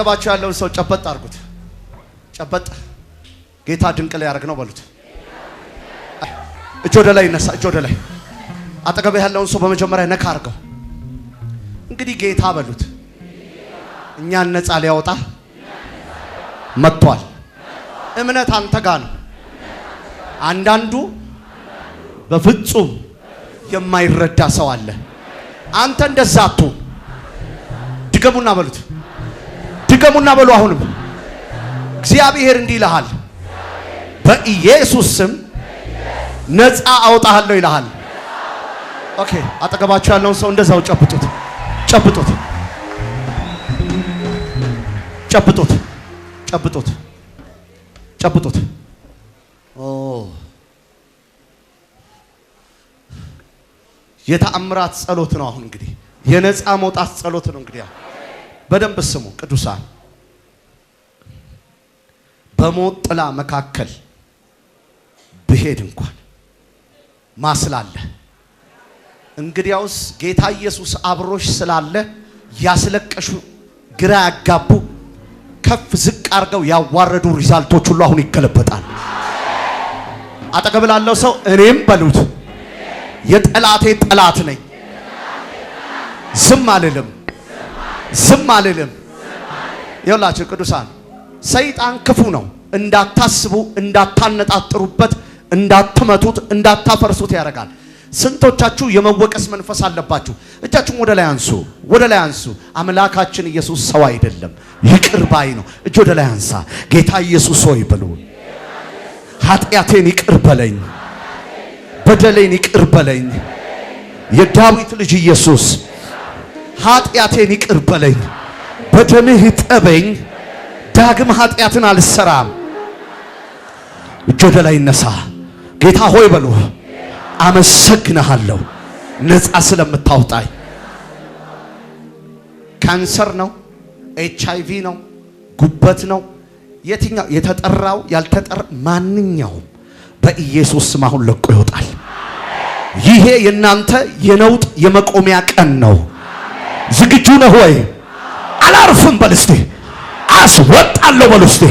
አጠገባችሁ ያለውን ሰው ጨበጥ አድርጉት። ጨበጥ ጌታ ድንቅ ላይ ያደርግ ነው በሉት። እጅ ወደ ላይ ይነሳ። እጅ ወደ ላይ አጠገብ ያለውን ሰው በመጀመሪያ ነካ አድርገው። እንግዲህ ጌታ በሉት እኛን ነፃ ሊያወጣ መጥቷል። እምነት አንተ ጋር ነው። አንዳንዱ በፍጹም የማይረዳ ሰው አለ። አንተ እንደዛ አትሁን። ድገሙና በሉት። ድገሙና በሉ። አሁንም እግዚአብሔር እንዲህ ይልሃል፣ በኢየሱስ ስም ነፃ አውጣሃለሁ ይልሃል። ኦኬ። አጠገባችሁ ያለውን ሰው እንደዛው ጨብጡት። ጨብጡት። ጨብጡት። ጨብጡት። ጨብጡት። የተአምራት ጸሎት ነው። አሁን እንግዲህ የነፃ መውጣት ጸሎት ነው። እንግዲህ በደንብ ስሙ ቅዱሳን። በሞት ጥላ መካከል ብሄድ እንኳን ማስላለ እንግዲያውስ ጌታ ኢየሱስ አብሮሽ ስላለ ያስለቀሹ ግራ ያጋቡ ከፍ ዝቅ አርገው ያዋረዱ ሪዛልቶች ሁሉ አሁን ይገለበጣል። አጠገብ ላለው ሰው እኔም በሉት የጠላቴ ጠላት ነኝ፣ ዝም አልልም፣ ዝም አልልም። ይኸውላችሁ ቅዱሳን ሰይጣን ክፉ ነው። እንዳታስቡ፣ እንዳታነጣጥሩበት፣ እንዳትመቱት፣ እንዳታፈርሱት ያደርጋል። ስንቶቻችሁ የመወቀስ መንፈስ አለባችሁ? እጃችሁን ወደ ላይ አንሱ፣ ወደ ላይ አንሱ። አምላካችን ኢየሱስ ሰው አይደለም፣ ይቅር ባይ ነው። እጅ ወደ ላይ አንሳ። ጌታ ኢየሱስ ሆይ በሉ፣ ኃጢአቴን ይቅር በለኝ፣ በደሌን ይቅር በለኝ። የዳዊት ልጅ ኢየሱስ ኃጢአቴን ይቅር በለኝ፣ በደምህ ይጠበኝ፣ ዳግም ኃጢአትን አልሰራም። እጅ ወደ ላይ ይነሳ። ጌታ ሆይ በሉ፣ አመሰግንሃለሁ ነፃ ስለምታወጣኝ። ካንሰር ነው፣ ኤችአይቪ ነው፣ ጉበት ነው፣ የትኛው የተጠራው ያልተጠራ ማንኛውም በኢየሱስ ስም አሁን ለቆ ይወጣል። ይሄ የናንተ የነውጥ የመቆሚያ ቀን ነው። ዝግጁ ነህ ወይ? አላርፍም በል እስቲ። አስወጣለሁ በል እስቲ።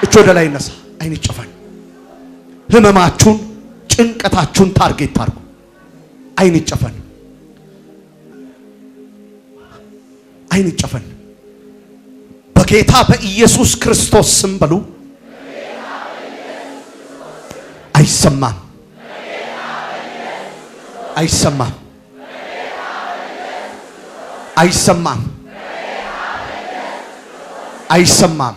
እጅ ወደ ላይ ይነሳ። አይን ይጨፈን። ህመማችሁን ጭንቀታችሁን ታርጌት ታርጉ። አይን ይጨፈን። አይን ይጨፈን። በጌታ በኢየሱስ ክርስቶስ ስም በሉ። አይሰማም፣ አይሰማም፣ አይሰማም፣ አይሰማም፣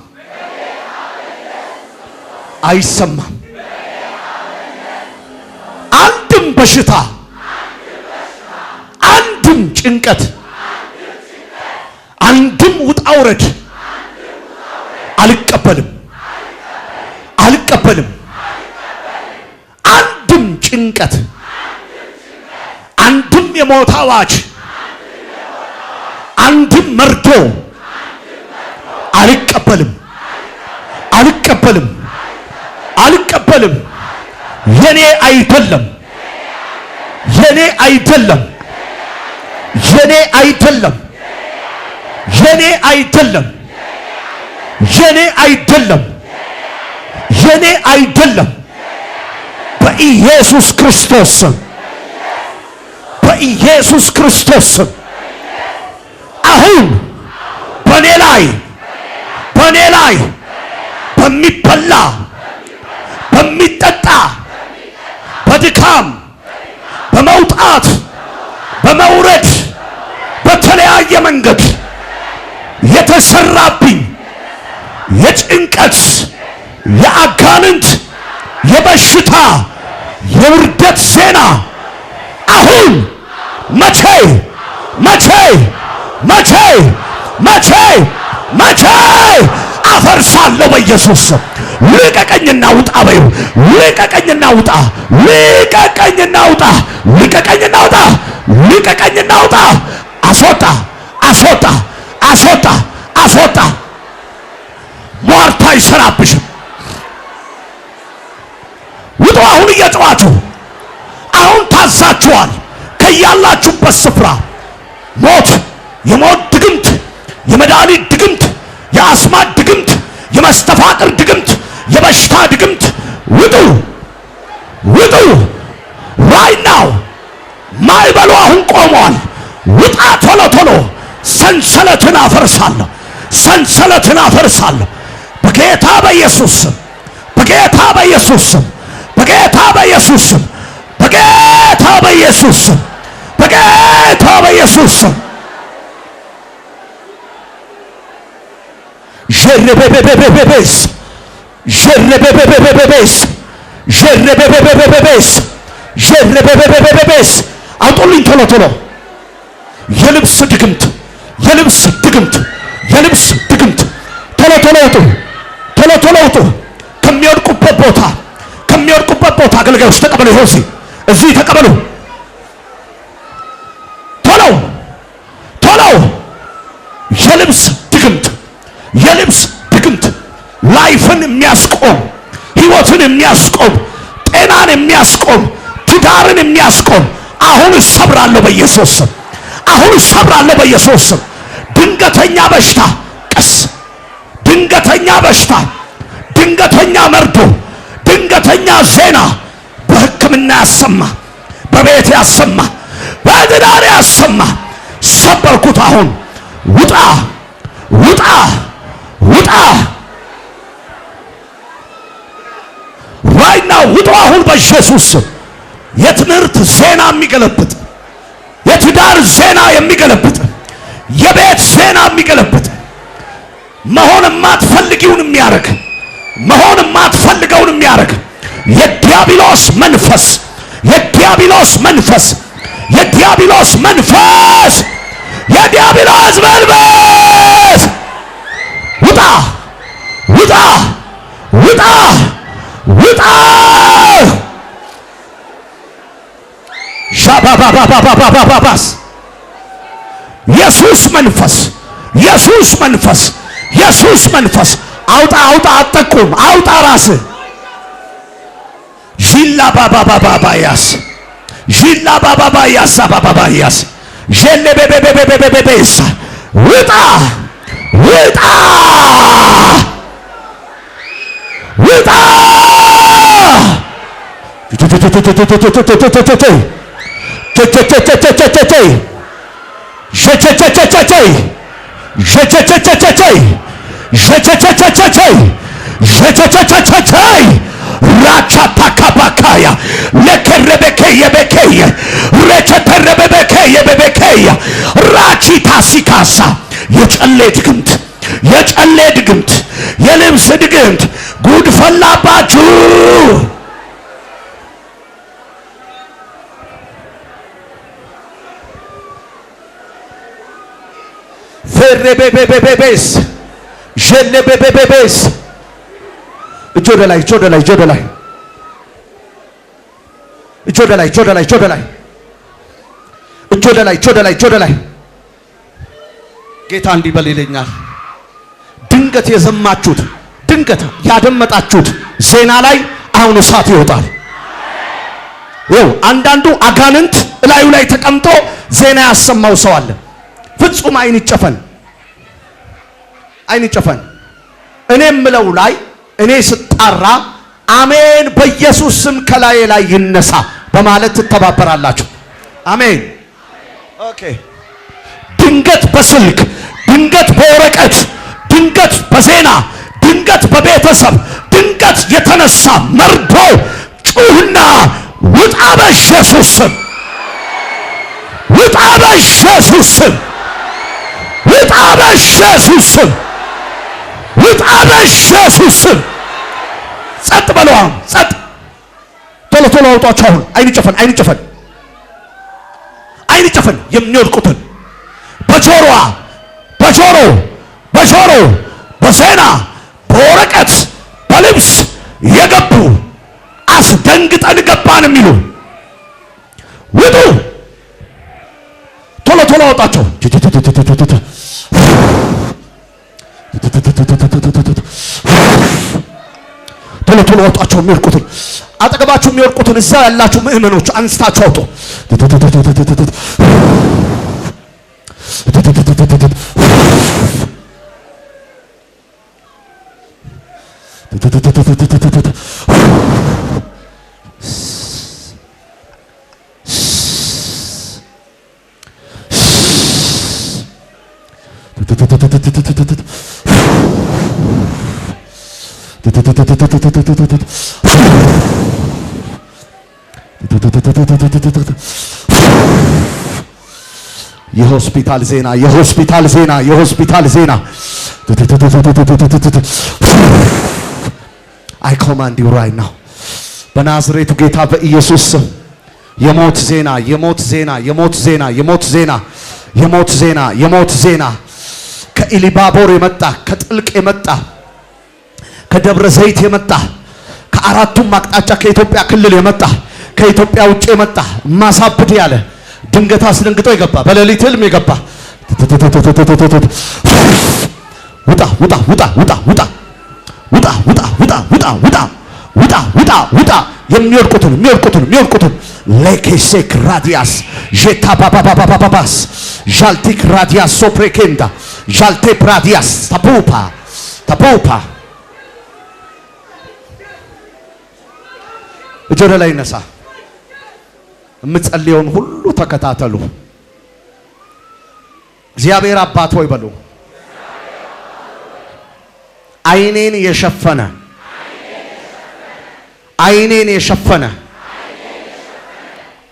አይሰማም። አንድም በሽታ፣ አንድም ጭንቀት፣ አንድም ውጣውረድ አልቀበልም፣ አልቀበልም። አንድም ጭንቀት፣ አንድም የሞት አዋጅ፣ አንድም መርዶ አልቀበልም፣ አልቀበልም፣ አልቀበልም። የኔ አይደለም፣ የኔ አይደለም፣ የኔ አይደለም፣ የኔ አይደለም፣ የኔ አይደለም፣ የኔ አይደለም። በኢየሱስ ክርስቶስ ስም፣ በኢየሱስ ክርስቶስ ስም አሁን በኔ ላይ በሚበላ በሚጠጣ በድካም በመውጣት በመውረድ በተለያየ መንገድ የተሰራብኝ የጭንቀት የአጋንንት የበሽታ የውርደት ዜና አሁን መቼ አፈርሳለሁ በኢየሱስ ስም። ልቀቀኝና ውጣ በይው። ልቀቀኝና ውጣ፣ ልቀቀኝና ውጣ፣ ልቀቀኝና ውጣ፣ ልቀቀኝና ውጣ። አስወጣ፣ አስወጣ፣ አስወጣ፣ አስወጣ። ሟርት አይሰራብሽም። ውጡ አሁን እየጮኻችሁ አሁን ታዛችኋል። ከያላችሁበት ስፍራ ሞት፣ የሞት ድግምት፣ የመድኃኒት ድግምት፣ የአስማት ድግምት፣ የመስተፋቅር ድግምት፣ የበሽታ ድግምት ውጡ ውጡ right now። ማይበሉ አሁን ቆመዋል። ውጣ ቶሎ ቶሎ። ሰንሰለትን አፈርሳለሁ፣ ሰንሰለትን አፈርሳለሁ በጌታ በኢየሱስ ስም፣ በጌታ በኢየሱስ ስም፣ በጌታ በኢየሱስ ስም፣ በጌታ በኢየሱስ ስም፣ በጌታ በኢየሱስ ስም። ጀረበበበበበስ ጀረበበበበበስ ጀረበበበበበስ ጀረበበበበበስ አውጡልኝ ቶሎ ቶሎ። የልብስ ድግምት፣ የልብስ ድግምት፣ የልብስ ድግምት ቶሎ ቶሎ ውጡ፣ ቶሎ ቶሎ ውጡ ከሚወድቁበት ቦታ፣ ከሚወድቁበት ቦታ። አገልጋዮች ተቀበሉ፣ ይኸው እዚህ ተቀበሉ። ቶሎ ቶሎ። የልብስ ድግምት፣ የልብስ ድግምት ላይፍን የሚያስቆም፣ ህይወትን የሚያስቆም፣ ጤናን የሚያስቆም፣ ትዳርን የሚያስቆም አሁን እሰብራለሁ በኢየሱስ ስም፣ አሁን እሰብራለሁ በኢየሱስ ስም። ድንገተኛ በሽታ ቀስ፣ ድንገተኛ በሽታ፣ ድንገተኛ መርዶ፣ ድንገተኛ ዜና በሕክምና ያሰማ፣ በቤት ያሰማ፣ በትዳር ያሰማ ሰበርኩት። አሁን ውጣ ውጣ ውጣ right now ውጣ አሁን በኢየሱስ ስም። የትምህርት ዜና የሚገለብጥ፣ የትዳር ዜና የሚገለብጥ፣ የቤት ዜና የሚገለብጥ፣ መሆን የማትፈልጊውን የሚያደርግ፣ መሆን የማትፈልገውን የሚያደርግ የዲያብሎስ መንፈስ፣ የዲያብሎስ መንፈስ፣ የዲያብሎስ መንፈስ፣ የዲያብሎስ መንፈስ ውጣ ውጣ ውጣ ውጣ። ሻባባባባባባባስ ኢየሱስ መንፈስ፣ ኢየሱስ መንፈስ፣ ኢየሱስ መንፈስ አውጣ አውጣ። አትጠቁም፣ አውጣ ራስህ። ዢላ ባባባባያስ ዢላ ባባባያስ ባባባያስ ጀለበበበበበበበስ ውጣ ውጣ ውጣ። ራቻታካባካያ ለከረበከየበከየ ረቸተረበበከየበበከየ ራቺታሲካሳ የጨሌ ድግምት፣ የጨሌ ድግምት፣ የልብስ ድግምት ጉድ ፈላባችሁ። ፈረበበበበስ ጀለበበበበስ እጅ ወደ ላይ፣ እጅ ወደ ላይ፣ እጅ ወደ ላይ፣ እጅ ወደ ላይ፣ እጅ ወደ ላይ፣ እጅ ወደ ላይ፣ እጅ ወደ ላይ፣ እጅ ወደ ላይ፣ እጅ ወደ ላይ። ጌታ እንዲህ በል ይለኛል። ድንገት የሰማችሁት፣ ድንገት ያደመጣችሁት ዜና ላይ አሁን እሳት ይወጣል። ይኸው አንዳንዱ አጋንንት እላዩ ላይ ተቀምጦ ዜና ያሰማው ሰው አለ። ፍጹም አይን ይጨፈን፣ አይን ይጨፈን። እኔ የምለው ላይ እኔ ስጣራ አሜን በኢየሱስ ስም ከላይ ላይ ይነሳ በማለት ትተባበራላችሁ። አሜን። ኦኬ። ድንገት በስልክ፣ ድንገት በወረቀት፣ ድንገት በዜና፣ ድንገት በቤተሰብ፣ ድንገት የተነሳ መርዶ ጩህና ውጣ በኢየሱስ ስም፣ ውጣ በኢየሱስ ስም፣ ውጣ በኢየሱስ ስም፣ ውጣ በኢየሱስ ስም። ጸጥ በለው አሁን፣ ጸጥ። ቶሎ ቶሎ አውጧቸው አሁን። አይን ጨፈን፣ አይን ጨፈን፣ አይን ጨፈን። የሚወድቁትን በጆሮዋ፣ በጆሮ፣ በጆሮ፣ በዜና፣ በወረቀት፣ በልብስ የገቡ አስደንግጠን ገባን የሚሉ ውጡ። ቶሎ ቶሎ አውጣቸው። ቶሎ ቶሎ አውጣቸው። የሚወድቁትን አጠገባችሁ የሚወድቁትን እዛ ያላችሁ ምእመኖች አንስታችሁ አውጡ። የሆስፒታል ዜና የሆስፒታል ዜና የሆስፒታል ዜና I command you right now በናዝሬቱ ጌታ በኢየሱስ ስም የሞት ዜና የሞት ዜና የሞት ዜና የሞት ዜና የሞት ዜና የሞት ዜና ከኢሊባቦር የመጣ ከጥልቅ የመጣ ከደብረ ዘይት የመጣ ከአራቱም አቅጣጫ ከኢትዮጵያ ክልል የመጣ ከኢትዮጵያ ውጭ የመጣ ማሳብድ ያለ ድንገት አስደንግጦ የገባ በሌሊት ህልም የገባ ውጣ ውጣ ውጣ ውጣ ውጣ ውጣ ውጣ ውጣ ውጣ ውጣ ውጣ ውጣ ውጣ የሚወርቁትን ሌኬሴክ ራዲያስ ጄታ ባባባባባስ ጃልቲክ ራዲያስ ሶፕሬኬንዳ ጃልቴ ራዲያስ ታፖፓ እጆረ ላይ ነሳ የምትጸልየውን ሁሉ ተከታተሉ። እግዚአብሔር አባት ሆይ በሉ። አይኔን የሸፈነ አይኔን የሸፈነ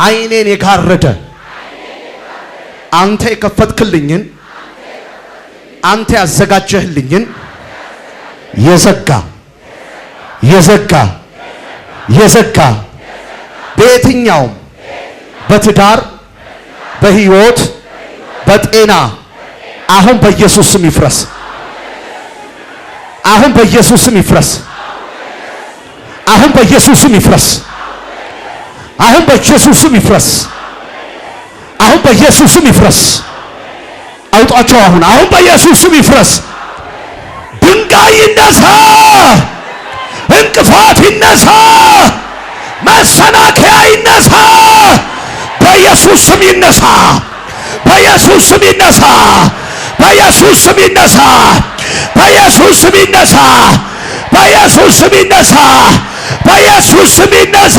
አይኔን የጋረደ አንተ የከፈትክልኝን አንተ ያዘጋጀህልኝን የዘጋ በየትኛውም በትዳር በህይወት በጤና አሁን በኢየሱስ ስም ይፍረስ። አሁን በኢየሱስ ስም ይፍረስ። አሁን በኢየሱስ ስም ይፍረስ። አሁን በኢየሱስ ስም ይፍረስ። አሁን በኢየሱስ ስም ይፍረስ። አውጣቸው አሁን በኢየሱስ ስም ይፍረስ። ድንጋይ ይነሳ፣ እንቅፋት ይነሳ፣ መሰናከያ ይነሳ። በኢየሱስ ስም ይነሳ። በኢየሱስ ስም ይነሳ። በኢየሱስ ስም ይነሳ። በኢየሱስ ስም ይነሳ። በኢየሱስ ስም ይነሳ። በኢየሱስ ስም ይነሳ።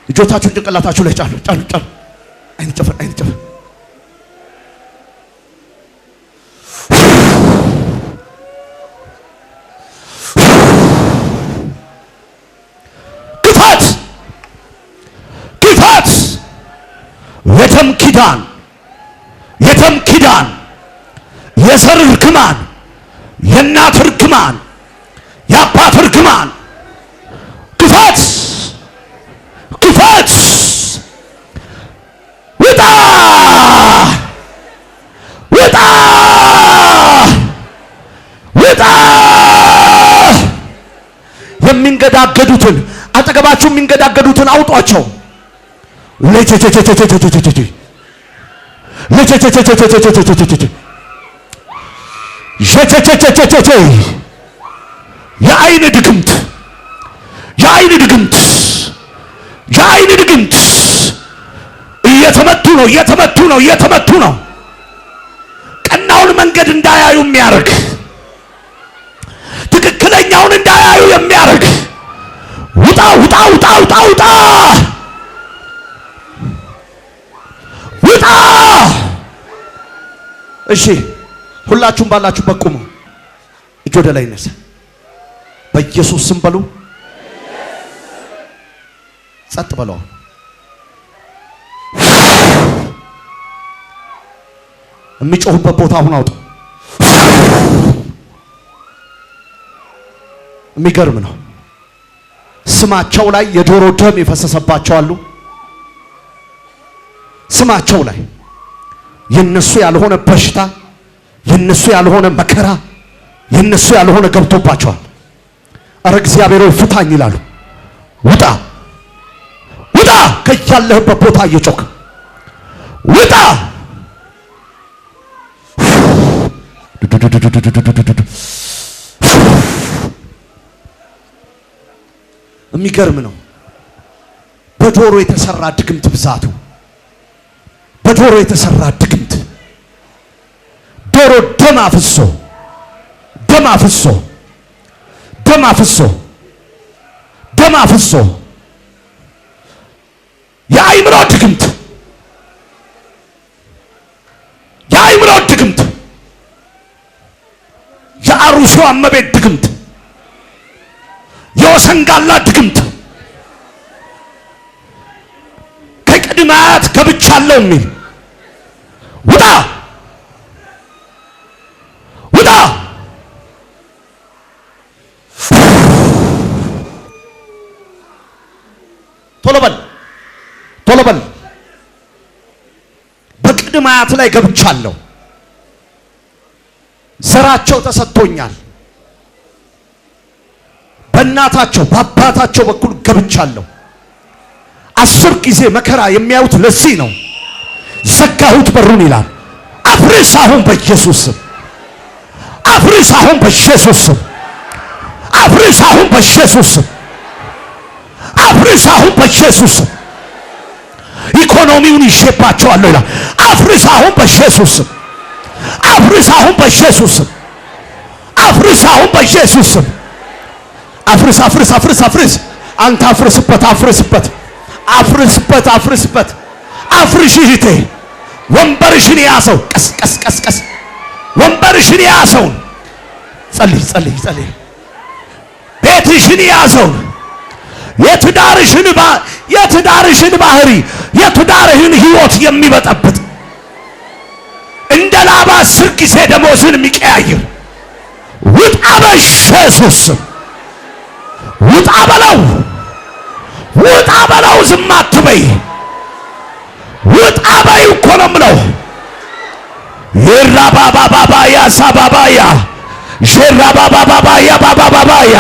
እጆቻችሁን ጭንቅላታችሁ ላይ ጫኑ። አይን ጨፈን ግፋት የተም ኪዳን የዘር እርግማን የእናት እርግማን የአባት እርግማን ግፋት ውጣ የሚንገዳገዱትን አጠገባችሁ የሚንገዳገዱትን አውጧቸው። የአይን ድግምት እየተመቱ ነው። ቀናውን መንገድ እንዳያዩ የሚያርግ ትክክለኛውን እንዳያዩ የሚያርግ ውጣ። እሺ ሁላችሁም ባላችሁበት ቁሙ። እጅ ወደ ላይ ነሳ። በኢየሱስ ስም በሉ። ጸጥ በሉ። የሚጮሁበት ቦታ አሁን አውጡ። የሚገርም ነው። ስማቸው ላይ የዶሮ ደም የፈሰሰባቸው አሉ። ስማቸው ላይ የነሱ ያልሆነ በሽታ፣ የነሱ ያልሆነ መከራ፣ የነሱ ያልሆነ ገብቶባቸዋል። አረ እግዚአብሔር ሆይ ፍታኝ ይላሉ። ውጣ ከያለህበት ቦታ እየጮክ ውጣ። የሚገርም ነው። በጆሮ የተሰራ ድግምት ብዛቱ፣ በጆሮ የተሰራ ድግምት ዶሮ ደም ደም አፍሶ ደም አፍሶ ደም አፍሶ የአይምሮ ድግምት የአይምሮ ድግምት የአሩሾ እመቤት ድግምት የወሰንጋላ ድግምት ከቅድመ አያት ገብቻለሁ የሚል ውጣ ውጣ ቶሎ በል ቶሎ በል። በቅድመ አያት ላይ ገብቻለሁ። ዘራቸው ተሰጥቶኛል። በእናታቸው በአባታቸው በኩል ገብቻለሁ። 10 ጊዜ መከራ የሚያዩት ለዚህ ነው። ዘጋሁት በሩን ይላል። አፍርስ አሁን በኢየሱስ ስም። አፍርስ አሁን በኢየሱስ ስም። አፍርስ አሁን በኢየሱስ ስም። አፍርስ አሁን በኢየሱስ ስም። ኢኮኖሚውን ይሸባቸዋለሁ ይላል። አፍርስ አሁን በኢየሱስ ስም። አፍርስ አሁን በኢየሱስ ስም። አፍርስ አሁን በኢየሱስ ስም። አፍርስ አፍርስ አፍርስ አፍርስ። አንተ አፍርስበት አፍርስበት አፍርስበት አፍርስበት። አፍርሽ እህቴ። ወንበርሽን ያዘው። ቀስ ቀስ ቀስ ቀስ። ወንበርሽን ያዘው። ጸልይ ጸልይ ጸልይ። ቤትሽን ያዘው። የትዳርሽን ባህሪ የትዳርህን ህይወት የሚበጠብጥ እንደ ላባ 10 ጊዜ ደሞዝን የሚቀያየር ውጣ በኢየሱስ ስም። ውጣ በለው ውጣ በለው። ዝም አትበይ። ውጣ በይ እኮ ነው የምለው። የራባባባያ ሳባባያ ሸራባባባያ ባባባያ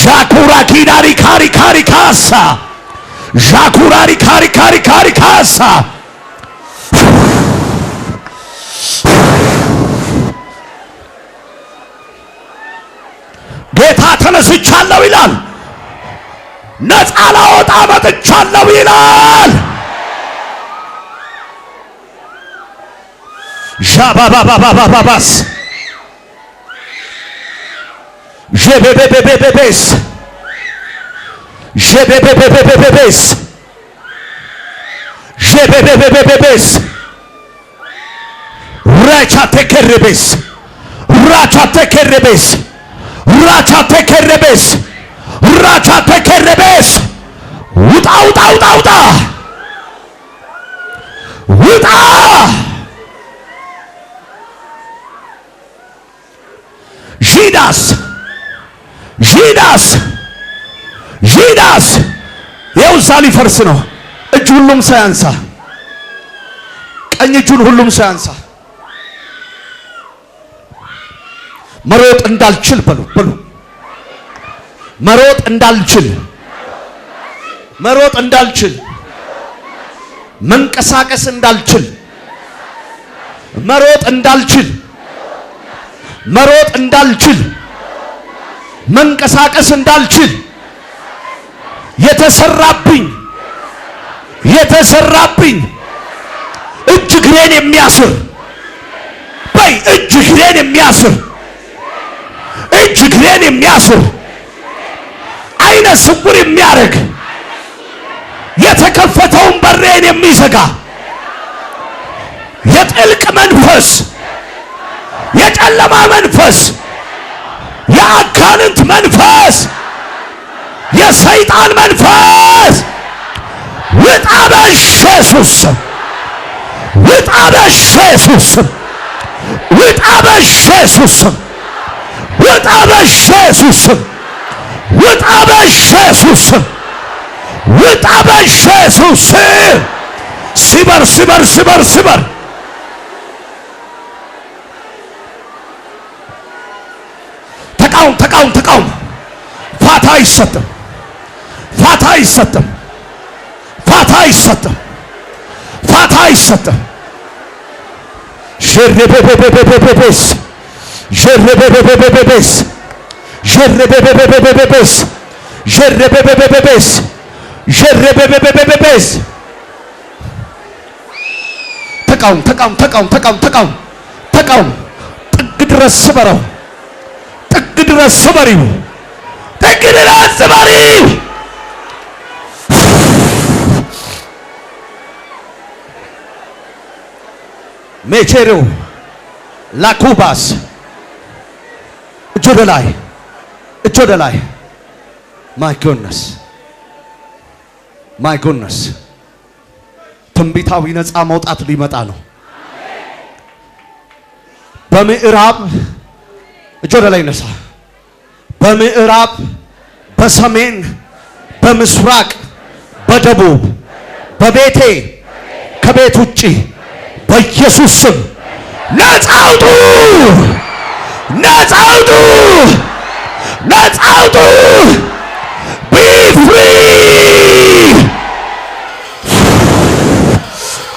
ዣኩራ ኪዳሪ ካሪ ካሪ ካሳ ዣኩራሪ ካሪ ካሪ ካሪ ካሳ ጌታ ተነስቻለሁ ይላል። ነፃ ላወጣ መጥቻለሁ ይላል። ዣባባባባባባስ ጀቤቤቤቤቤስ ጀቤቤቤቤቤስ ጀቤቤቤቤቤስ ራቻቴከረቤስ ራቻቴከረቤስ ራቻቴከረቤስ ራቻቴከረቤስ። ውጣ ውጣ ውጣ ውጣ ውጣ። ዢዳስ ዢዳስ ዢዳስ ይኸው እዛ ሊፈርስ ነው። እጅ ሁሉም ሳያንሳ ቀኝ እጁን ሁሉም ሳያንሳ መሮጥ እንዳልችል በሉ በሉ። መሮጥ እንዳልችል መሮጥ እንዳልችል መንቀሳቀስ እንዳልችል መሮጥ እንዳልችል መሮጥ እንዳልችል መንቀሳቀስ እንዳልችል የተሰራብኝ እጅ እግሬን የሚያስር በይ እጅ እግሬን የሚያስር እጅ እግሬን የሚያስር አይነ ስውር የሚያደርግ የተከፈተውን በሬን የሚዘጋ የጥልቅ መንፈስ የጨለማ መንፈስ የአጋንንት መንፈስ የሰይጣን መንፈስ ውጣ በኢየሱስ ስም። ውጣ በኢየሱስ ስም። ውጣ በኢየሱስ ስም። ውጣ በኢየሱስ ስም። ውጣ በኢየሱስ ስም። ውጣ በኢየሱስ ስም። ሲበር ሲበር ሲበር ሲበር ተቃውም። ፋታ አይሰጥም። ፋታ አይሰጥም። ፋታ አይሰጥም። ፋታ አይሰጥም። ጀረበበበበበበስ ጀረበበበበበስ ጀረበበበበበስ ጀረበበበበበስ ጀረበበበበበስ ተቃውም ጥግ ድረስ ስበረው። ጥግ ድረስ ስበሪው፣ ጥግ ድረስ ስበሪው። ሜቼሬው ላኩባስ እጅ ወደ ላይ፣ እጅ ወደ ላይ። ማይ ጎድነስ ማይ ጎድነስ። ትንቢታዊ ነፃ መውጣት ሊመጣ ነው። በምዕራብ እጅ ወደ ላይ ነሳ። በምዕራብ፣ በሰሜን፣ በምስራቅ፣ በደቡብ፣ በቤቴ ከቤት ውጪ በኢየሱስ ስም ነፃ አውጡ፣ ነፃ አውጡ፣ ነፃ አውጡ። ቢ ፍሪ።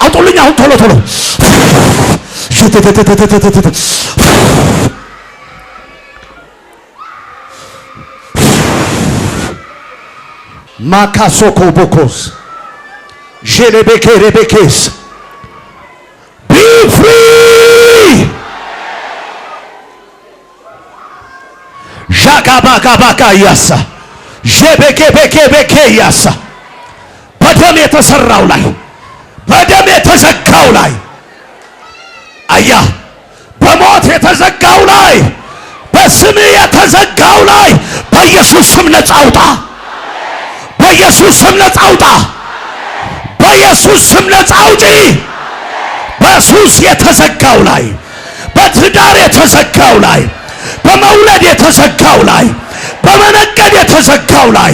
አውጡልኝ አሁን ቶሎ ቶሎ። ማካሶኮ ቦኮስ ጄሌቤኬ ሬቤኬስ ቢ ፍሪ። ዣጋባጋባጋ ያሳ ጄቤኬ ቤኬ ቤኬ ያሳ በደም የተሰራው ላይ በደም የተዘጋው ላይ አያ በሞት የተዘጋው ላይ በስም የተዘጋው ላይ በኢየሱስ ስም ነፃ አውጣ። በኢየሱስ ስም ነፃ አውጣ። በኢየሱስ ስም ነፃ አውጪ። በሱስ የተዘጋው ላይ፣ በትዳር የተዘጋው ላይ፣ በመውለድ የተዘጋው ላይ፣ በመነገድ የተዘጋው ላይ፣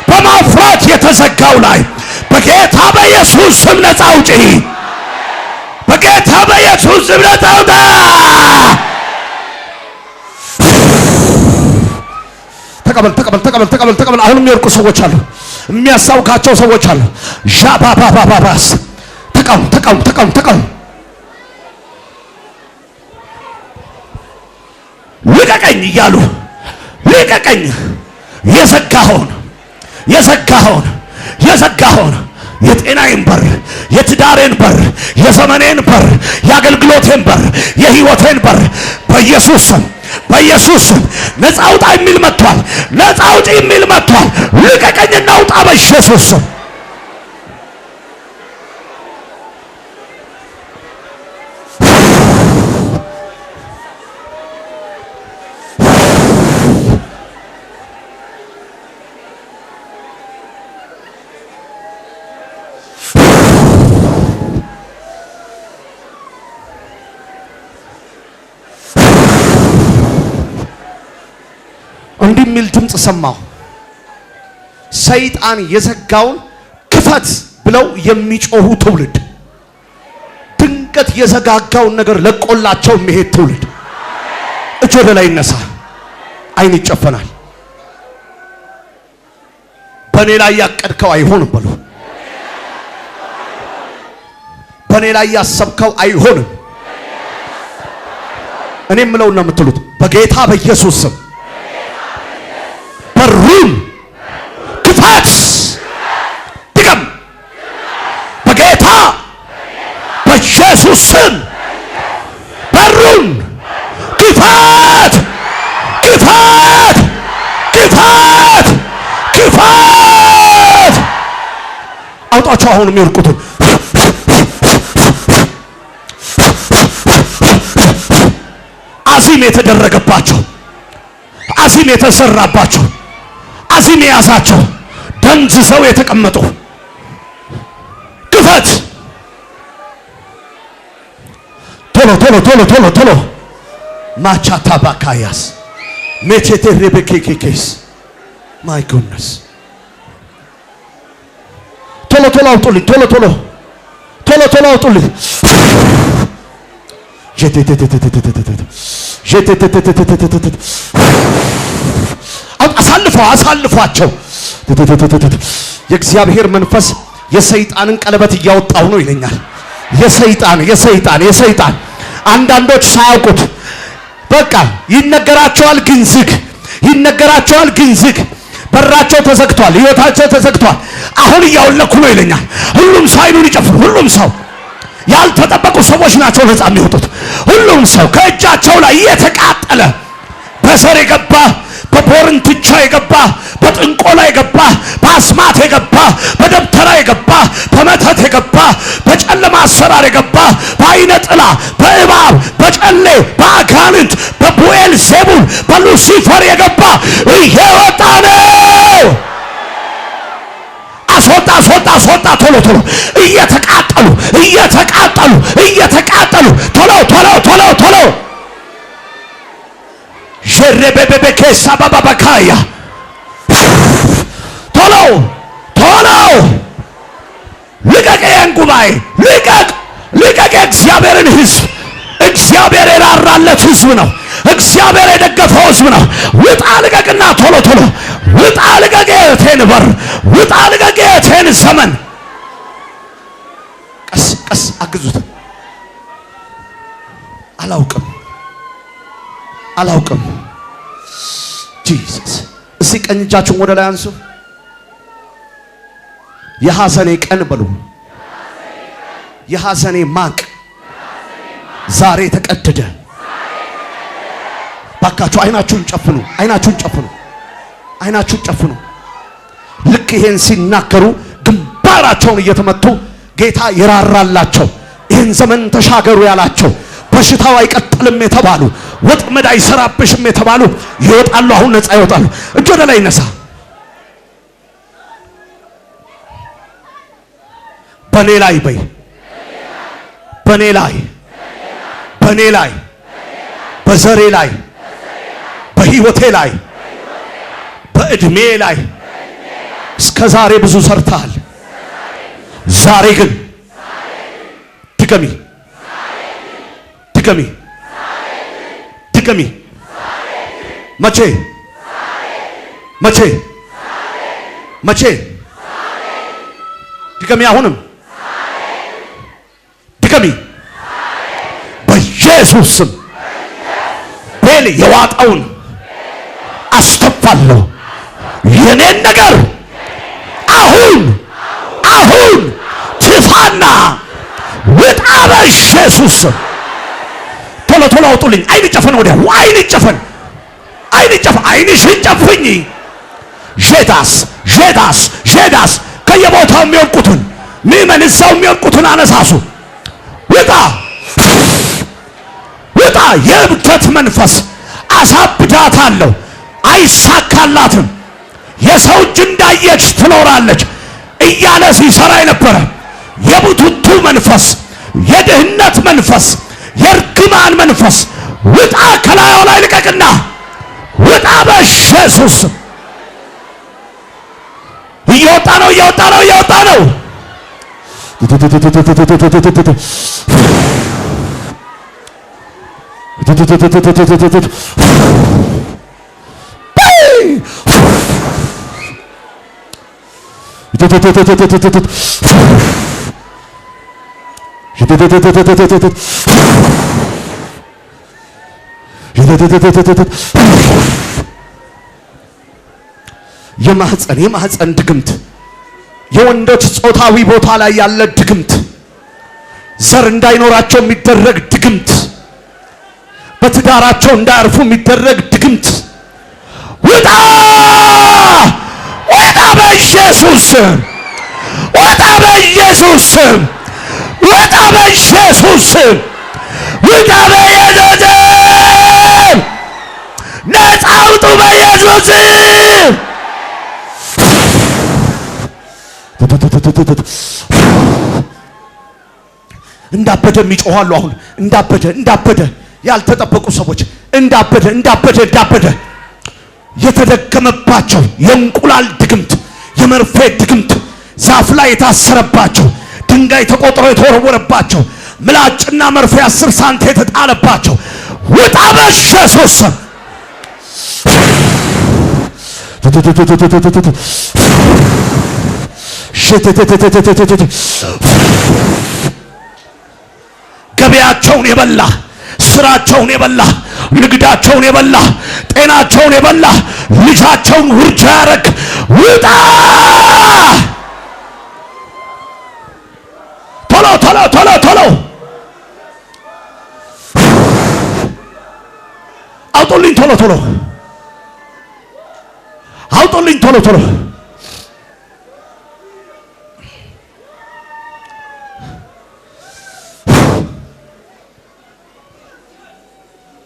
በማፍራት የተዘጋው ላይ በጌታ በኢየሱስ ስም ነፃ አውጪ። በጌታ በኢየሱስ ስም ነፃ አውጣ። ተቀበል ተቀበል ተቀበል ተቀበል ተቀበል። አሁንም የሚወርቁ ሰዎች አሉ፣ የሚያሳውካቸው ሰዎች አሉ። ዣባባባባስ ተቀበል ተቀበል ተቀበል ተቀበል። ልቀቀኝ እያሉ ልቀቀኝ። የዘጋኸውን የዘጋኸውን የዘጋኸውን የጤናዬን በር፣ የትዳሬን በር፣ የዘመኔን በር፣ የአገልግሎቴን በር፣ የህይወቴን በር በኢየሱስ ስም በኢየሱስ ስም ነፃ አውጣ የሚል መጥቷል። ነፃ አውጪ የሚል መጥቷል። ልቀቀኝና አውጣ በኢየሱስ ስም። እንዲህ የሚል ድምፅ ሰማሁ። ሰይጣን የዘጋውን ክፈት ብለው የሚጮሁ ትውልድ፣ ድንገት የዘጋጋውን ነገር ለቆላቸው የሚሄድ ትውልድ እጅ ወደ ላይ ይነሳ። አይን ይጨፈናል። በኔ ላይ ያቀድከው አይሆንም በሉ። በኔ ላይ ያሰብከው አይሆንም። እኔ የምለው ነው የምትሉት። በጌታ በኢየሱስ ስም በሩን ክፈት። ድገም። በጌታ በኢየሱስ ስም በሩን ክፈት፣ ክፈት፣ ክፈት፣ ክፈት። አውጣቸው አሁን የሚወርቁትን አዚም የተደረገባቸው፣ አዚም የተሰራባቸው፣ አዚም የያዛቸው ደንዝዘው የተቀመጡ ክፈት። ቶሎ ቶሎ ቶሎ ቶሎ ቶሎ ማቻታ ባካያስ ሜቼቴ ሬቤኬኬስ ማይ ጎድነስ ቶሎ ቶሎ አውጡልኝ። ቶሎ ቶሎ ቶሎ ቶሎ አውጡልኝ። አሳልፏቸው። የእግዚአብሔር መንፈስ የሰይጣንን ቀለበት እያወጣው ነው ይለኛል። የሰይጣን አንዳንዶች ሳያውቁት በቃ ይነገራቸዋል ግን ዝግ፣ ይነገራቸዋል ግን ዝግ። በራቸው ተዘግቷል፣ ህይወታቸው ተዘግቷል። አሁን እያወለኩ ነው ይለኛል። ሁሉም ሰው አይኑን ይጨፍን። ሁሉም ሰው ያልተጠበቁ ሰዎች ናቸው ነፃ የሚወጡት። ሁሉም ሰው ከእጃቸው ላይ እየተቃጠለ በዘር የገባ በቦርንትቻ የገባ በጥንቆላ የገባ በአስማት የገባ በደብተራ የገባ በመተት የገባ በጨለማ አሰራር የገባ በአይነ ጥላ በእባብ በጨሌ በአጋንንት በቡኤል ዜቡል በሉሲፈር የገባ እየወጣ ነው። አስወጣ አስወጣ አስወጣ። ቶሎ ቶሎ እየተቃጠሉ እየተቃጠሉ እየተቃጠሉ ቶሎ ቶሎ ቶሎ ቶሎ ጀረበበከሳ ባባካያ ቶሎ ቶሎ ልቀቅ። ያን ጉባኤ ልቀቅ ልቀቅ። እግዚአብሔርን ሕዝብ እግዚአብሔር የራራለት ሕዝብ ነው። እግዚአብሔር የደገፈው ሕዝብ ነው። ውጣ ልቀቅና ቶሎ ቶሎ ውጣ ልቀቅ። የቴን በር ውጣ ልቀቅ። የቴን ዘመን ቀስ ቀስ አግዙት። አላውቅም ጂሰስ። እስቲ ቀኝ እጃችሁን ወደ ላይ አንሱ። የሐዘኔ ቀን በሉ። የሐዘኔ ማቅ ዛሬ ተቀደደ። ባካችሁ አይናችሁን ጨፍኑ። አይናችሁን ጨፍኑ። ልክ ይሄን ሲናገሩ ግንባራቸውን እየተመቱ ጌታ ይራራላቸው። ይሄን ዘመን ተሻገሩ ያላቸው በሽታው አይቀጥልም የተባሉ ወጥመድ አይሰራብሽም የተባሉ ይወጣሉ። አሁን ነፃ ይወጣሉ። እጅ ወደ ላይ ነሳ። በኔ ላይ በይ። በኔ ላይ በዘሬ ላይ በህይወቴ ላይ በእድሜ ላይ እስከ ዛሬ ብዙ ሰርተሃል። ዛሬ ግን ድገሚ መቼ ድገሚ። አሁንም ድገሚ በኢየሱስ ስም። ቤል የዋጣውን አስተፋለሁ። የኔን ነገር አሁን ትፋና ውጣ በኢየሱስ ስም። ቶሎ ቶሎ አውጡልኝ። አይን ጨፈን፣ ወዲያ አይን ጨፈን። አይንሽን ጨፍኝ። ዤዳስ ከየቦታው የሚወድቁትን ምዕመን እዛው የሚወድቁትን አነሳሱ። ውጣ የእብደት መንፈስ አሳብዳታለሁ፣ አይሳካላትም፣ የሰው እጅ እንዳየች ትኖራለች እያለ ሲሰራ የነበረ የቡቱቱ መንፈስ፣ የድህነት መንፈስ፣ የእርግማን መንፈስ ውጣ። ከላዩ ላይ ልቀቅና ውጣ በኢየሱስ። እየወጣ ነው። የማህፀን ድግምት፣ የወንዶች ጾታዊ ቦታ ላይ ያለ ድግምት፣ ዘር እንዳይኖራቸው የሚደረግ ድግምት፣ በትዳራቸው እንዳያርፉ የሚደረግ ድግምት ውጣ በኢየሱስ ስም። ውጣ በኢየሱስ ስም። ውጣ በኢየሱስ ስም። ውጣ በኢየሱስ ስም። ነፃ አውጡ በኢየሱስ ስም። እንዳበደ የሚጮኻሉ። አሁን እንዳበደ ያልተጠበቁ ሰዎች እንዳበደ የተደገመባቸው የእንቁላል ድግምት፣ የመርፌ ድግምት፣ ዛፍ ላይ የታሰረባቸው፣ ድንጋይ ተቆጥሮ የተወረወረባቸው፣ ምላጭና መርፌ 10 ሳንቲም የተጣለባቸው ውጣ በኢየሱስ ስም። ገበያቸውን የበላ፣ ስራቸውን የበላ፣ ንግዳቸውን የበላ፣ ጤናቸውን የበላ፣ ልጃቸውን ውርጃ ያረግ ውጣ። ቶሎ ቶሎ ቶሎ አውጡልኝ ቶሎ ቶሎ።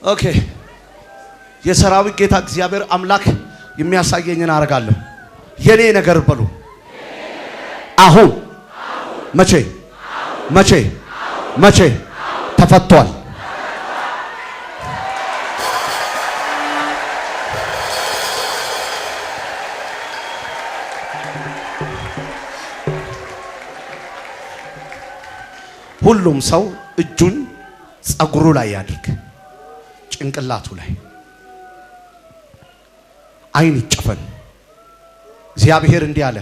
ኦኬ የሰራዊት ጌታ እግዚአብሔር አምላክ የሚያሳየኝን አደርጋለሁ። የኔ ነገር በሉ አሁን መቼ መቼ መቼ ተፈቷል። ሁሉም ሰው እጁን ጸጉሩ ላይ ያድርግ፣ ጭንቅላቱ ላይ አይን ይጨፈን። እግዚአብሔር እንዲህ አለ፣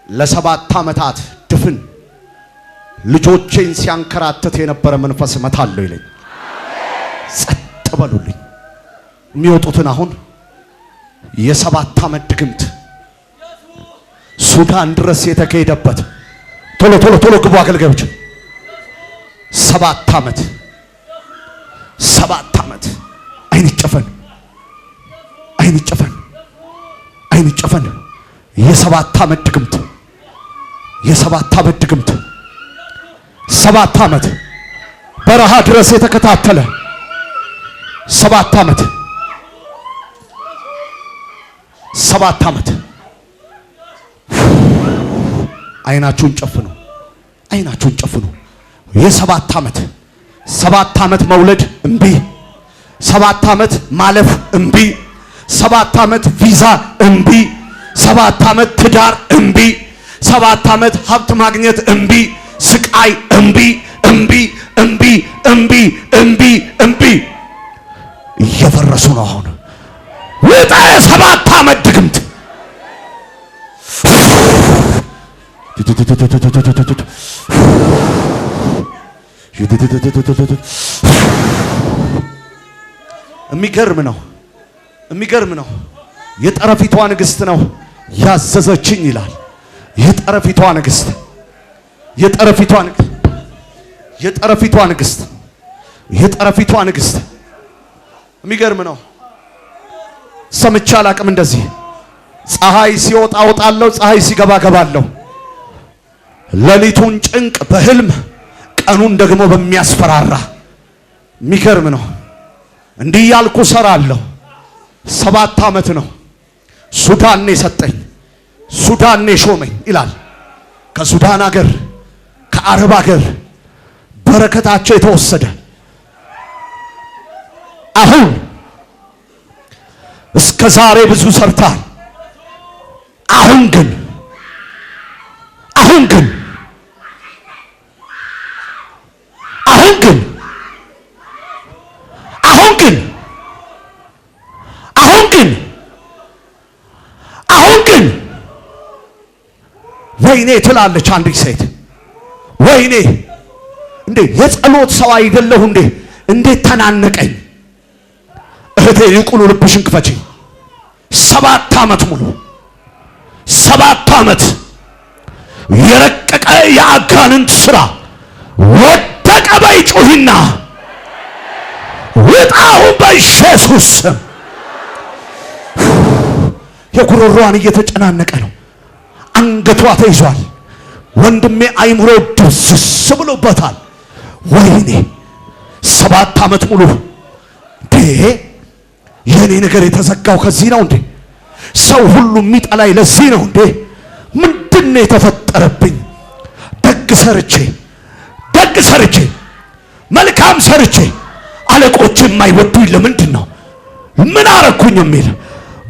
ለ7 ዓመታት ድፍን ልጆቼን ሲያንከራተት የነበረ መንፈስ እመታለሁ ይለኝ። ጸጥ በሉልኝ። የሚወጡትን አሁን የ7 ዓመት ድግምት ሱዳን ድረስ የተካሄደበት ቶሎ ቶሎ ቶሎ ግቡ አገልጋዮች። 7 ዓመት 7 ዓመት አይን ይጨፈን፣ አይን ይጨፈን፣ አይን ይጨፈን። የ7 ዓመት ድግምት፣ የ7 ዓመት ድግምት 7 ዓመት በረሃ ድረስ የተከታተለ 7 ዓመት 7 ዓመት። አይናችሁን ጨፍኑ፣ አይናችሁን ጨፍኑ። የ7 ዓመት 7 ዓመት መውለድ እምቢ፣ 7 ዓመት ማለፍ እምቢ፣ 7 ዓመት ቪዛ እምቢ፣ 7 ዓመት ትዳር እምቢ፣ 7 ዓመት ሀብት ማግኘት እምቢ፣ ስቃይ እምቢ፣ እምቢ፣ እምቢ፣ እምቢ፣ እምቢ፣ እምቢ። እየፈረሱ ነው አሁን። ውጣ የ7 ዓመት ድግምት። የሚገርም ነው፣ የሚገርም ነው። የጠረፊቷ ንግስት ነው ያዘዘችኝ ይላል። የጠረፊቷ ንግስት፣ የጠረፊቷ ንግስት፣ የጠረፊቷ ንግስት፣ የጠረፊቷ ንግስት። የሚገርም ነው። ሰምቼ አላቅም እንደዚህ። ፀሐይ ሲወጣ እወጣለሁ፣ ፀሐይ ሲገባ ገባለሁ። ሌሊቱን ጭንቅ በህልም ቀኑን ደግሞ በሚያስፈራራ። የሚገርም ነው። እንዲህ ያልኩ ሰራለሁ። 7 ዓመት ነው። ሱዳን ነው የሰጠኝ፣ ሱዳን ነው የሾመኝ ይላል። ከሱዳን ሀገር ከአረብ ሀገር በረከታቸው የተወሰደ አሁን እስከ ዛሬ ብዙ ሰርታል። አሁን ግን አሁን ግን አሁን ግን አሁን ግን አሁን ግን አሁን ግን ወይኔ ትላለች አንዲት ሴት። ወይኔ እንዴ የጸሎት ሰው አይደለሁ እንዴ? እንዴት ተናነቀኝ። እህቴ ይቁሉ ልብሽን ክፈቺ። 7 ዓመት ሙሉ 7 ዓመት የረቀቀ የአጋንንት ስራ ወደቀ። በይ ጩሂና ውጣው በኢየሱስ ስም። የጉሮሮዋን እየተጨናነቀ ነው። አንገቷ ተይዟል። ወንድሜ አይምሮ ድስስ ብሎበታል። ወይኔ 7 ዓመት ሙሉ የኔ ነገር የተዘጋው ከዚህ ነው እንዴ? ሰው ሁሉ የሚጠላይ ለዚህ ነው እንዴ? ምንድነው የተፈጠረብኝ? ደግ ሰርቼ መልካም ሰርቼ አለቆች የማይወዱኝ ለምንድን ነው? ምን አረኩኝ የሚል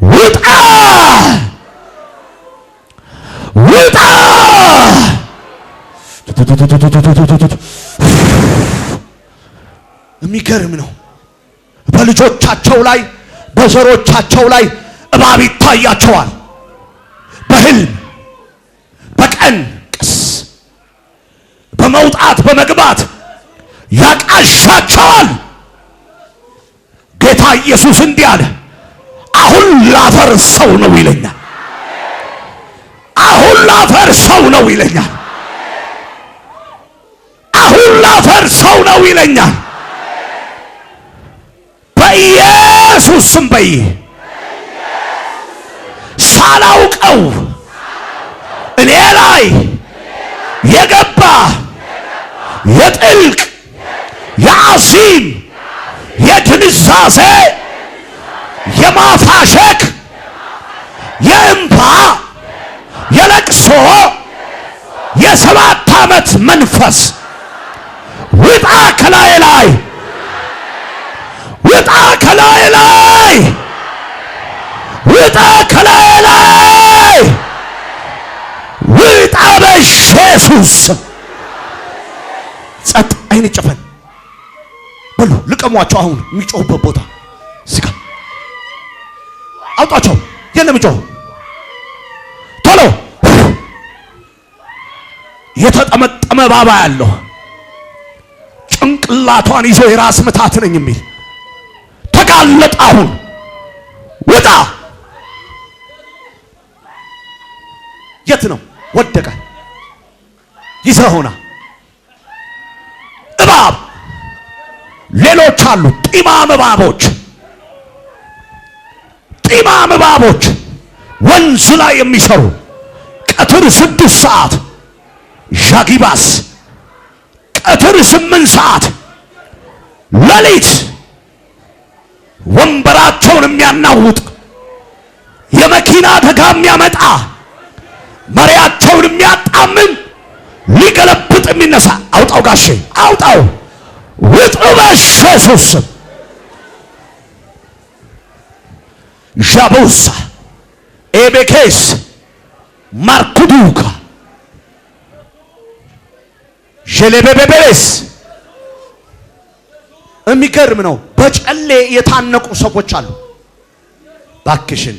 ውጣ ውጣ። የሚገርም ነው። በልጆቻቸው ላይ በዘሮቻቸው ላይ እባብ ይታያቸዋል። በህልም በቀን ቀስ በመውጣት በመግባት ያቃሻቸዋል። ጌታ ኢየሱስ እንዲህ አለ፣ አሁን ላፈርሰው ነው ይለኛል። አሁን ላፈርሰው ነው ይለኛል። አሁን ላፈርሰው ነው ይለኛል። በኢየሱስ ስም በይ። ሳላውቀው እኔ ላይ የገባ የጥልቅ የአዚም የድንዛዜ የማፋሸክ የእንባ የለቅሶ የ7 ዓመት መንፈስ ውጣ ከላይ ላይ ውጣ ከላይ ላይ ውጣ ከላይ ላይ ውጣ በኢየሱስ። ጸጥ አይን ጨፈን በሉ። ልቀሟቸው። አሁን የሚጮህበት ቦታ ስጋ አውጣቸው። የለም ጮህ ቶሎ። የተጠመጠመ ባባ ያለው ጭንቅላቷን ይዞ የራስ ምታት ነኝ የሚል ተጋለጠ። አሁን ውጣ። የት ነው? ወደቀ። ይዘውና እባብ ሌሎች አሉ። ጢማም እባቦች ወንዝ ላይ የሚሰሩ ቀትር 6 ሰዓት ዣጊባስ፣ ቀትር 8 ሰዓት ሌሊት ወንበራቸውን የሚያናውጥ የመኪና አደጋ የሚያመጣ መሪያቸውን የሚያጣምም ሊገለብጥ የሚነሳ አውጣው ጋሼ አውጣው። ውጡ በኢየሱስ ስም። ዣቡሳ ኤቤኬስ ማርኩዱካ ጀሌቤቤቤስ። የሚገርም ነው። በጨሌ የታነቁ ሰዎች አሉ። ባክሽን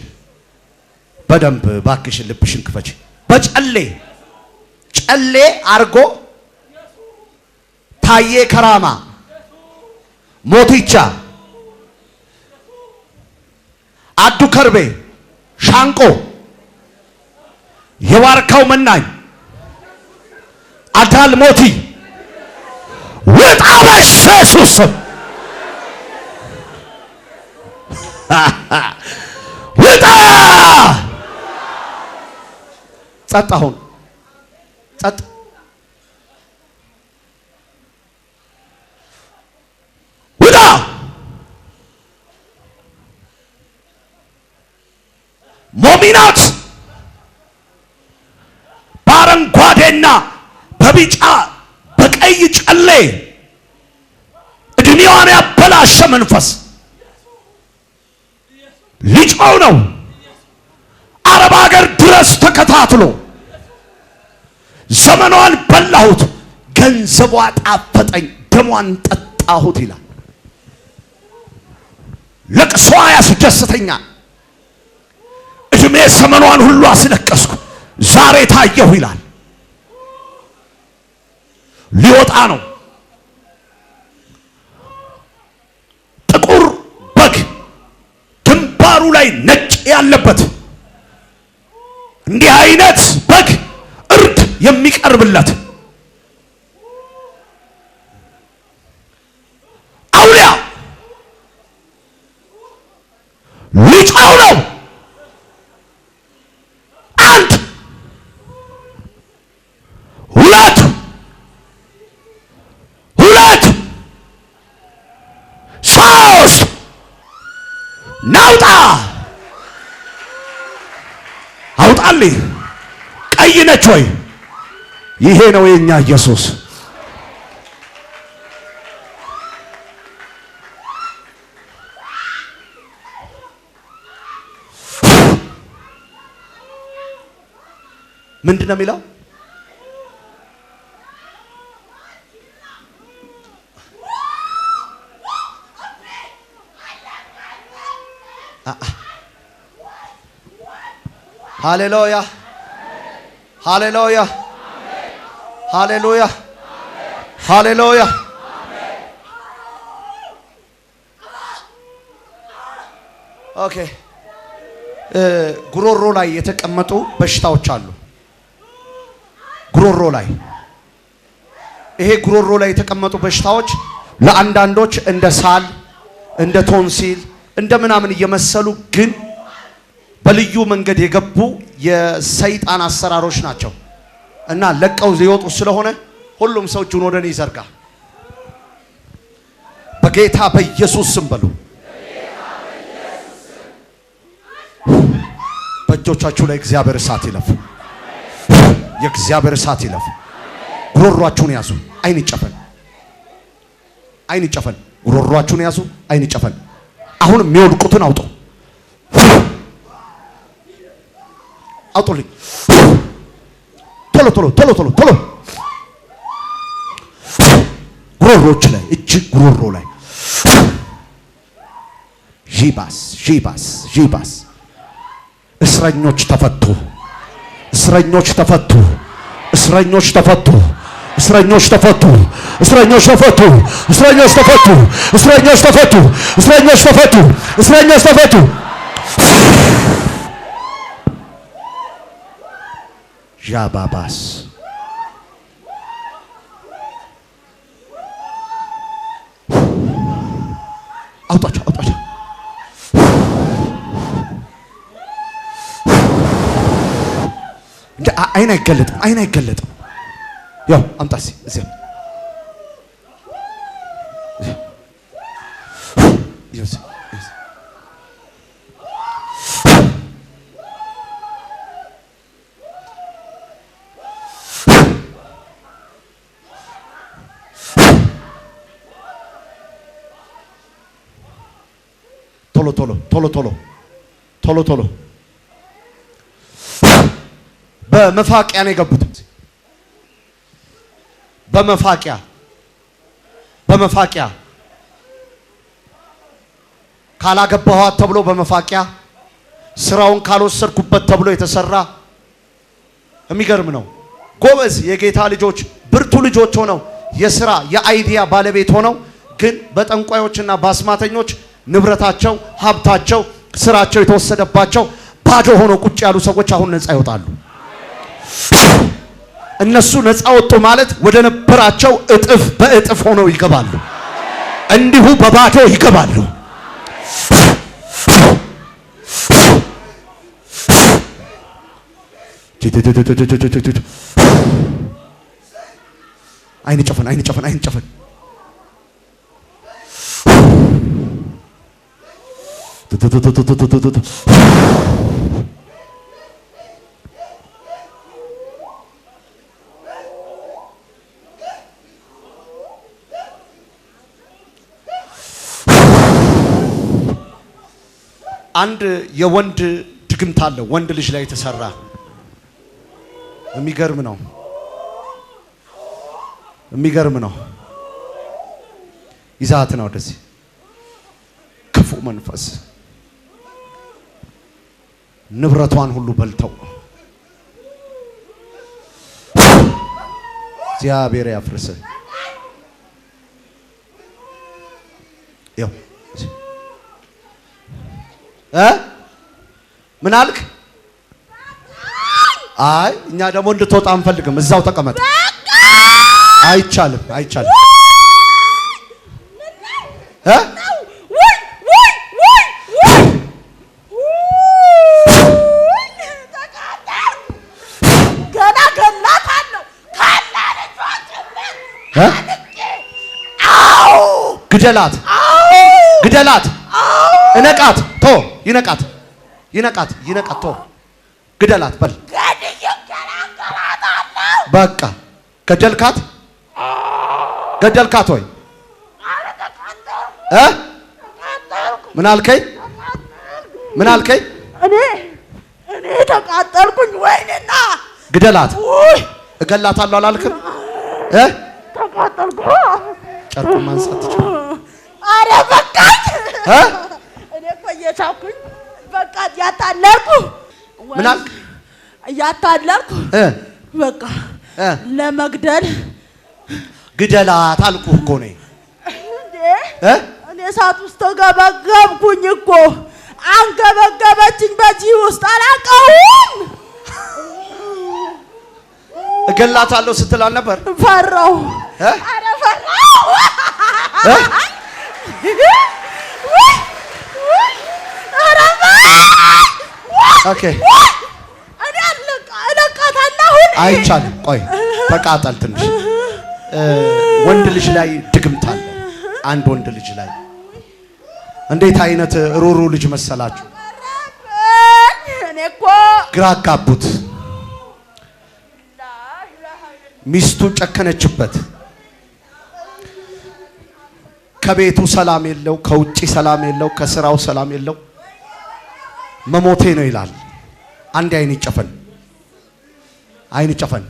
በደንብ ባክሽን ልብሽን ክፈች። በጨሌ አርጎ ታዬ ከራማ ሞቲቻ አዱ ከርቤ ሻንቆ የዋርካው መናኝ አዳል ሞቲ ውጣ በኢየሱስ ስም ውጣ። ጸጥ አሁን ጸጥ። ውጣ። ሞሚናት በአረንጓዴና በቢጫ በቀይ ጨሌ እድሜዋን ያበላሸ መንፈስ ሊጮው ነው። አረብ ሀገር ድረስ ተከታትሎ ዘመኗን በላሁት፣ ገንዘቧ ጣፈጠኝ፣ ደሟን ጠጣሁት ይላል። ለቅሷ ያስደስተኛል፣ እድሜ ዘመኗን ሁሉ አስለቀስኩ፣ ዛሬ ታየሁ ይላል። ሊወጣ ነው። ጥቁር በግ ግንባሩ ላይ ነጭ ያለበት እንዲህ አይነት በግ እርድ የሚቀርብለት አውሊያ ሊጫው ነው። 1 2 3 ናውጣ አውጣልኝ። ቀይ ነች ወይ? ይሄ ነው የኛ ኢየሱስ። ምንድነው የሚለው? ሃሌሉያ ሃሌሉያ ሃሌሉያ ሃሌሉያ። ኦኬ። ጉሮሮ ላይ የተቀመጡ በሽታዎች አሉ። ጉሮሮ ላይ ይሄ ጉሮሮ ላይ የተቀመጡ በሽታዎች ለአንዳንዶች እንደ ሳል፣ እንደ ቶንሲል፣ እንደምናምን እየመሰሉ ግን በልዩ መንገድ የገቡ የሰይጣን አሰራሮች ናቸው እና ለቀው ሊወጡ ስለሆነ ሁሉም ሰው እጁን ወደ እኔ ይዘርጋ። በጌታ በኢየሱስ ስም በሉ። በእጆቻችሁ ላይ እግዚአብሔር እሳት ይለፍ። የእግዚአብሔር እሳት ይለፍ። ጉሮሯችሁን ያዙ። አይን ይጨፈን። አይን ይጨፈን። ጉሮሯችሁን ያዙ። አይን ይጨፈን። አሁን የሚወድቁትን አውጡ። አውጡልኝ። ቶሎ ቶሎ ቶሎ ቶሎ ቶሎ። ጉሮሮች ላይ እጅግ ጉሮሮ ላይ ጂባስ ጂባስ ጂባስ። እስረኞች ተፈቱ። እስረኞች ተፈቱ። እስረኞች ተፈቱ። እስረኞች ተፈቱ። እስረኞች ተፈቱ። እስረኞች ተፈቱ። እስረኞች ተፈቱ። እስረኞች ተፈቱ። እስረኞች ተፈቱ። ጃባባስ አውጣቸው አውጣቸው። እንደ አይን አይገለጥም። አይን አይገለጥም። ያው አምጣሲ እዚህ ቶሎ ቶሎ ቶሎ ቶሎ ቶሎ ቶሎ በመፋቂያ ነው የገቡት። በመፋቂያ በመፋቂያ ካላገባኋት ተብሎ በመፋቂያ ስራውን ካልወሰድኩበት ተብሎ የተሰራ የሚገርም ነው። ጎበዝ የጌታ ልጆች ብርቱ ልጆች ሆነው የሥራ የአይዲያ ባለቤት ሆነው ግን በጠንቋዮችና በአስማተኞች ንብረታቸው፣ ሀብታቸው፣ ስራቸው የተወሰደባቸው ባዶ ሆኖ ቁጭ ያሉ ሰዎች አሁን ነፃ ይወጣሉ። እነሱ ነፃ ወጡ ማለት ወደ ነበራቸው እጥፍ በእጥፍ ሆነው ይገባሉ። እንዲሁ በባዶ ይገባሉ። አይን ጨፈን አይን ጨፈን አይን ጨፈን። አንድ የወንድ ድግምት አለ ወንድ ልጅ ላይ የተሰራ የሚገርም ነው። የሚገርም ነው። ይዛት ነው ወደዚህ ክፉ መንፈስ ንብረቷን ሁሉ በልተው እግዚአብሔር ያፍርስ። ያው ምን አልክ? አይ እኛ ደግሞ እንድትወጣ አንፈልግም። እዛው ተቀመጥ። አይቻልም አይቻልም። ግደላት ግደላት። እነቃት ቶ ይነቃት ይነቃት ይነቃት ቶ ግደላት በል። በቃ ገደልካት ገደልካት ወይ ምን አልከኝ? ምን አልከኝ? እኔ ተቃጠልኩኝ። ወይኔና ግደላት እገላታለሁ አላልክም? ተቃጠልኩ። ጨርቁን ማንሳት ትችላለህ። አረ በቃ እኔ እኮ እየቻልኩኝ በቃ ያታለልኩ። ምን አልክ? ያታለልኩ በቃ ለመግደል ግደላት አልኩህ እኮ ነኝ። እኔ እሳት ውስጥ ተገበገብኩኝ እኮ አንገበገበችኝ። በዚህ ውስጥ አላውቀውም። እገላታለሁ ስትል አልነበር? ፈራሁ። አረ ፈራሁ። ኦኬ እኔ አለቃታለሁ። አይቻልም። ቆይ ተቃጠል ትንሽ። ወንድ ልጅ ላይ ድግምት አለ። አንድ ወንድ ልጅ ላይ እንዴት አይነት ሩሩ ልጅ መሰላችሁ? እኔ እኮ ግራ አጋቡት። ሚስቱ ጨከነችበት። ከቤቱ ሰላም የለው፣ ከውጪ ሰላም የለው፣ ከስራው ሰላም የለው። መሞቴ ነው ይላል። አንድ አይን ይጨፈን፣ አይን ይጨፈን።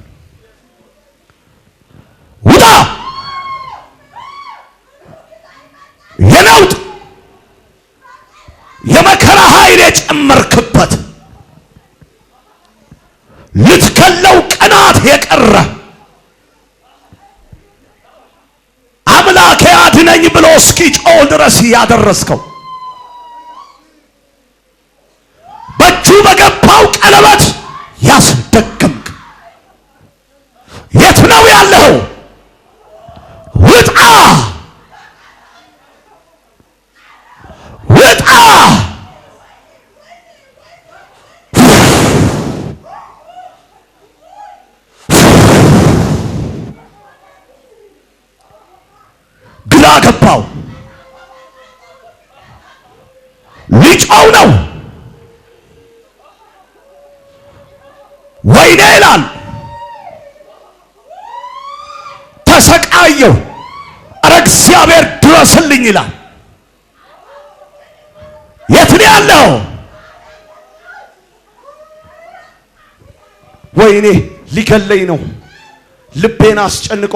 ውጣ! የነውጥ የመከራ ኃይል የጨመርክበት ልትከለው ቀናት የቀረ አምላኬ አድነኝ ብሎ እስኪጮህ ድረስ ያደረስከው በእጁ በገባው ቀለበት ያስደገምክ የት ነው ያለው? ውጣ! ውጣ! ግራ ገባው። ሊጮው ነው። ወይኔ ይላል። ተሰቃየው። ኧረ እግዚአብሔር ድረስልኝ ይላል። የት ነው ያለው? ወይኔ ሊገለኝ ነው፣ ልቤን አስጨንቆ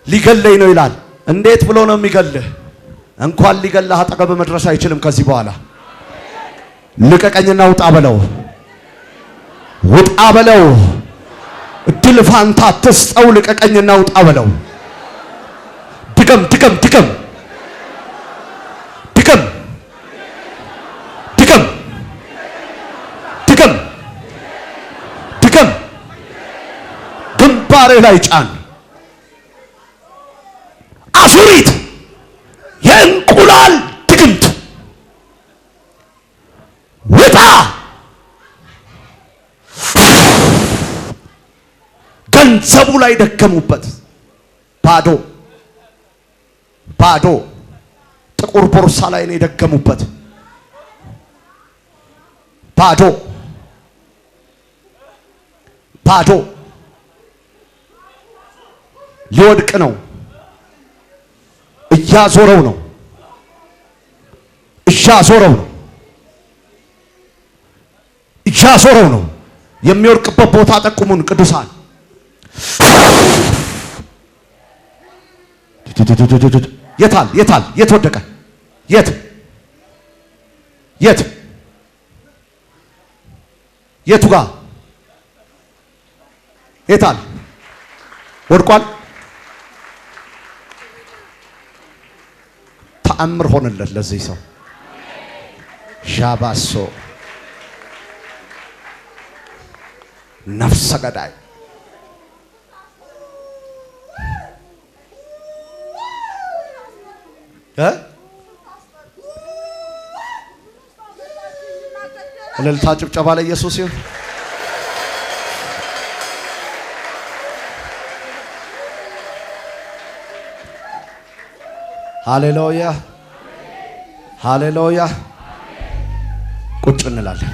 ሊገለኝ ነው ይላል። እንዴት ብሎ ነው የሚገልህ? እንኳን ሊገልህ አጠገብ መድረስ አይችልም። ከዚህ በኋላ ልቀቀኝና ውጣ በለው፣ ውጣ በለው። እድል ፋንታ አትስጠው። ልቀቀኝና ውጣ በለው። ድገም ድገም ድገም ድገም ድገም ድገም ድገም። ግንባሬ ላይ ጫን። አዙሪት የእንቁላል ድግምት ውጣ! ገንዘቡ ላይ ደገሙበት። ባዶ ባዶ ጥቁር ቦርሳ ላይ ነው የደገሙበት። ባዶ ባዶ ሊወድቅ ነው። እያዞረው ነው፣ እያዞረው ነው፣ እያዞረው ነው። የሚወድቅበት ቦታ ጠቁሙን ቅዱሳን። የታል የታል? የት ወደቀ? የት የት የቱ ጋር? የታል? ወድቋል። ተአምር ሆነለት ለዚህ ሰው። ዣባሶ ነፍሰ ገዳይ እልልታ ጭብጨባ ለኢየሱስ ይሁን። ሃሌሉያ ሃሌሉያ። ቁጭ እንላለን።